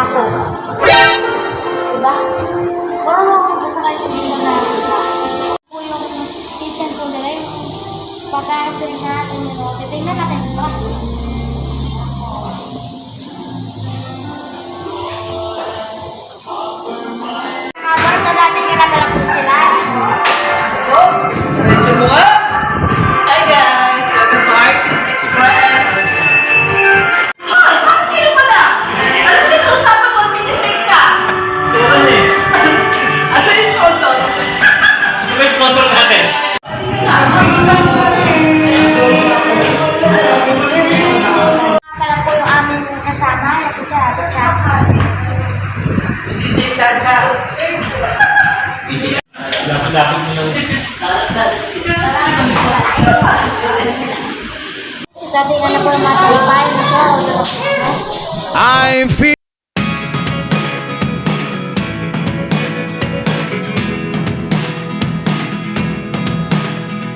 ako. Diba? Wow, gusto kayo dito na diba? Po yung kitchen ko nila, yung pagkain natin, titignan natin ito. Habang sa dati nga nadala po sila. Diretso mo nga! Hi guys! Welcome to Artist Express! Bakit hindi mo na? Ano siya ito? Sabi mo, pinipake ka! Ito kasi. Asa yung sponsor? Asa yung sponsor natin? Pala po yung aming kasama, yung isa Ate Chaka. Si DJ Chacha. Dapat mo lang. Dati nga na po yung mataypay na po. I'm feeling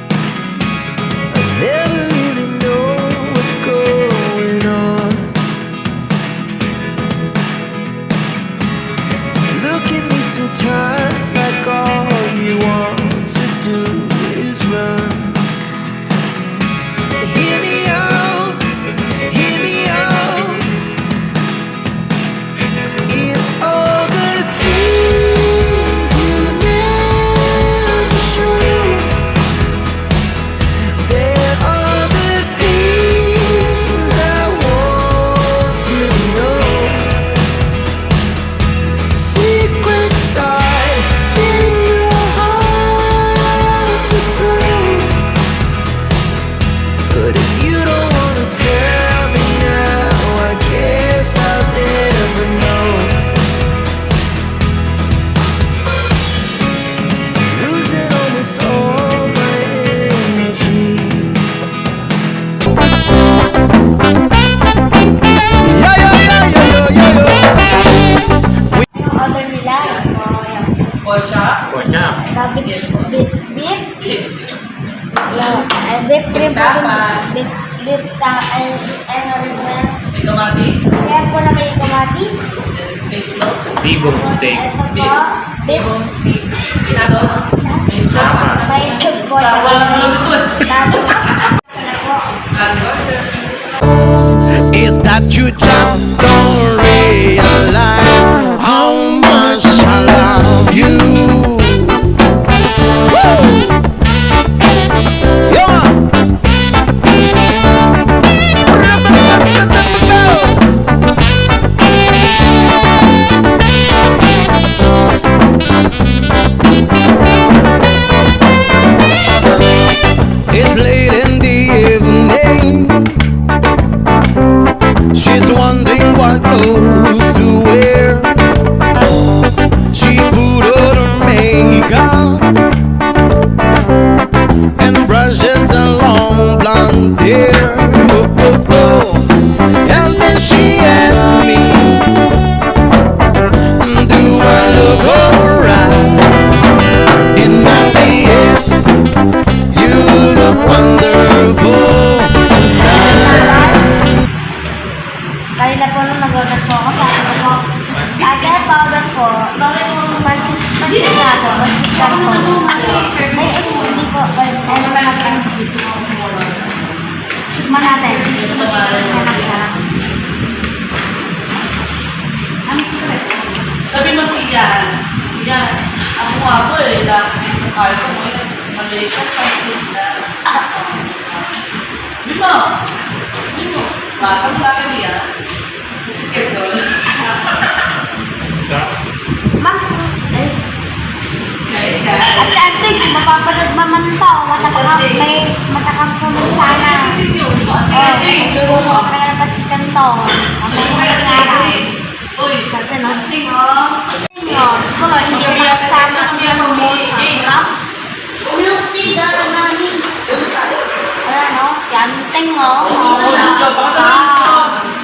I never really know what's going on. Look at me sometimes like all you want to do is run. Hear me out, hear me out. It's all the things you never show. There are the things I want to know. Secrets start in your heart so slow. But if you don't wanna tell me now, I guess I'll never know. Losing almost all my energy. Yo, yo, yo, yo, yo, yo, yo. Yung order nila, yung Kocha? Kocha. beef, beef cream po Tapa. beef ano rin na. May kamatis? Kaya po na may kamatis. Itlog? T-bone steak. Ito po, beef, Itlog? Tapa. may itlog po. Wala na naman ito. Tapos, ano po, Is that you just don't realize how much I love you? Woo! Yeah, man. It's late in the evening. She's wondering what clothes to wear. She put on her makeup and brushes her long blonde hair. Oh, oh, oh. And then she asked me, do I look alright? And I say yes, you look wonderful tonight. kanina po nung nag-order po ako, sabi ko po, ate, powder po, pansit nga po, pansit ka po. May hindi po, ano na natin, tikman natin. Sarap. Ang sarap. Sabi mo siya, ako nga po eh, kaya ko mo yun, Malaysia, pansit na. Bimo, batang bakit niya? Sikit doon. Ma'am, ay, Kaya ka. ate, mapapanood naman to, may matakang puno sana. Luluto ko na ng pasikan to. Ako yung nangyara. Uy, Sabi, no? anting oh. Yun, kung hindi mo kasama ng yung mosa. Ayan, no? Yanting, no?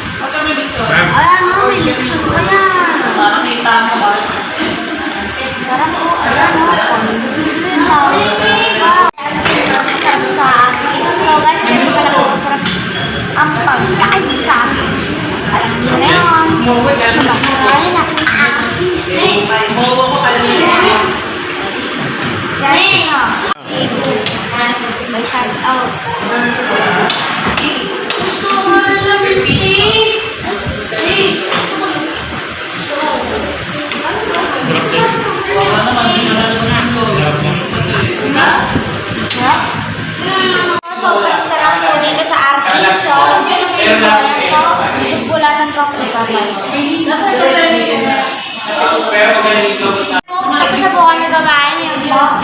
Ayan, no? May lechon pa yan. Nakakita mo ba? Sarap po. Ayan, no? Pambili na. Wow. Sarap sa akin. So, guys, hindi pala po masarap ang pagkain sa akin. Alam niyo na yun. Ay, naku, artist. Bobo ko kanina. May shout out. Sobrang sarap po dito sa artist. Sugbulatan ko ako ni Papay. Tapos na po kami kumain yun po.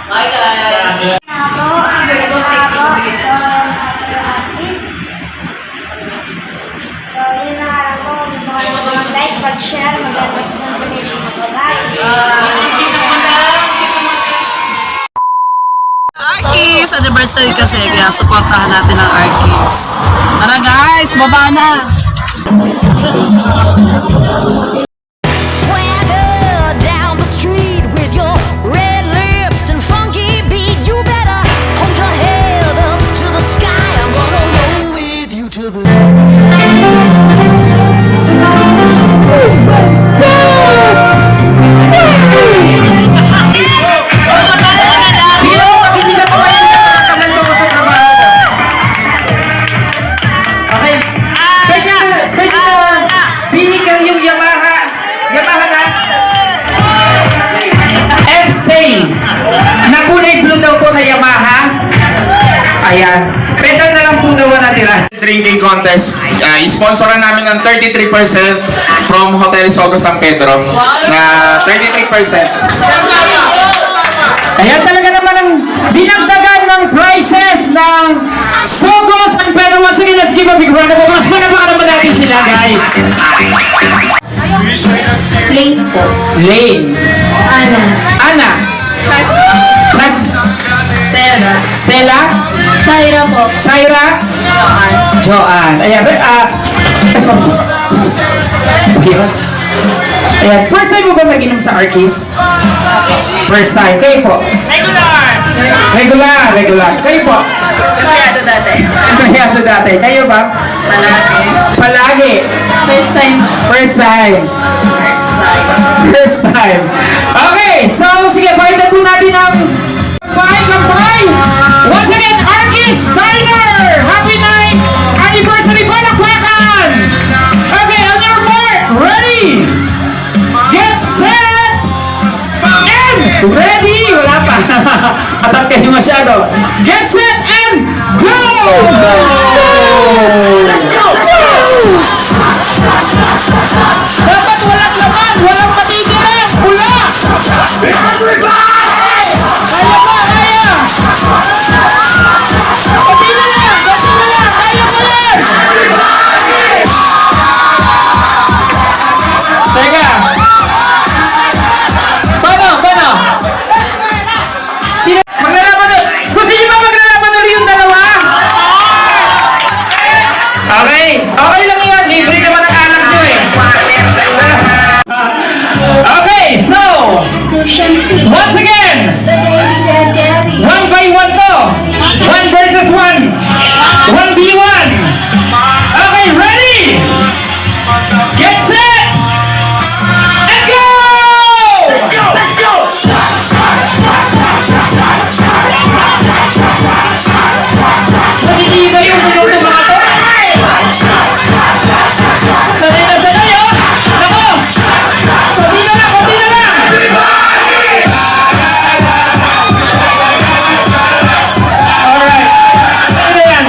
Hi guys! So, yun na nga lang po. Mag-like, mag-share, mag-like sa donation po. Arkies! Anniversary kasi, kaya supportahan natin ang Arkies. Tara guys, baba na! Swagger down the street with your red lips and funky beat. You better hold your head up to the sky. I'm gonna roll with you to the Ayan. Pedal na lang po naman natira. Drinking contest, isponsoran namin ng 33% from Hotel Sogo San Pedro na 33%. Ayan talaga naman ang dinagdagan ng prices ng Sogo San Pedro. Once again, let's give a big round of applause. Panapakan naman natin sila, guys. Lane po. Lane. Ana. Stella. Stella. Syra po. Syra. Joanne. Ayan. Ayan. First time mo ba nag-inom sa Arkies? First time. Kayo po? Regular. Kayo po? Kaya dati. Empleyado dati. Kayo ba? Palagi. First time. Okay, so sige, pakita po natin ang kampay. Once again, Arkies Diner! Happy night! Anniversary palakpakan! Okay, on your mark, ready! Get set! And ready! Wala pa. Atat kayo masyado. Get set and go! Let's go! Dapat walang laman, walang matitiran, pula! Teka! Paano? Sino? Maglalaban ulit! Gusto niyo ba maglalaban ulit yung dalawa? Okay lang yan. Libre naman ang anak niyo eh. Okay, so once again, 1 by 1 to. 1 versus 1. 1v1. Okay, ready? Get set! And go! Let's go! Naniniba yung minuto mga to. Sanay oh! Nako! Konti na lang! Alright. Ano yan?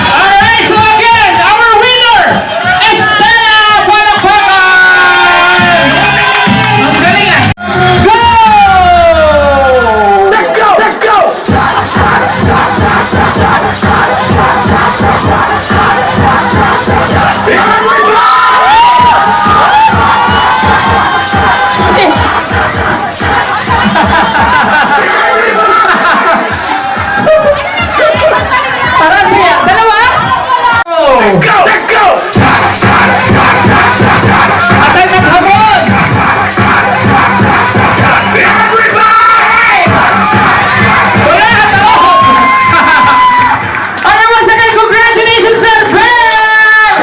Alright, so again, our winner is Stella Palakpakan! Ang galing ah! Go! Let's go! Parang siya. Dalawa? Let's go! Atay ng hapon! Wala ka to! Ano mo sa congratulations, Sir Ben!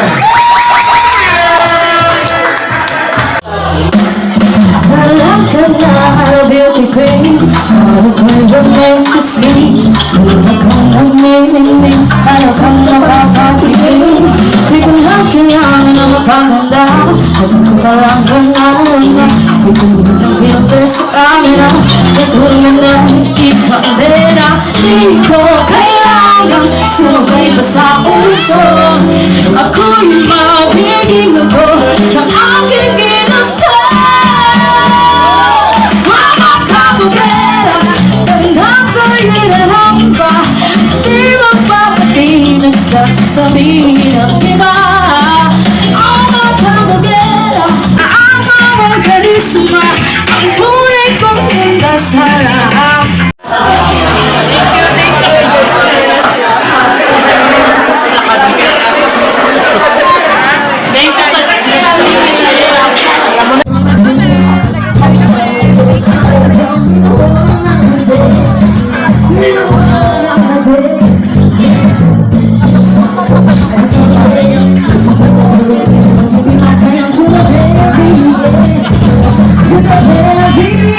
kang nakakapigil. Di ko na kailangan na mapaganda. At ako parang ganahan na. Di ko nang filter sa camera. Katulad na ipandera. Di ko kailangan sumabay pa sa uso. Ako yung mabiging ako ng aking ginusto. Mama kabugera, tandang kailangan pa. Di magpapatinag sa sasabihin ng iba. Mama kabugera, ang mga karisma, ang tunay kong ganda sa lahat. To the very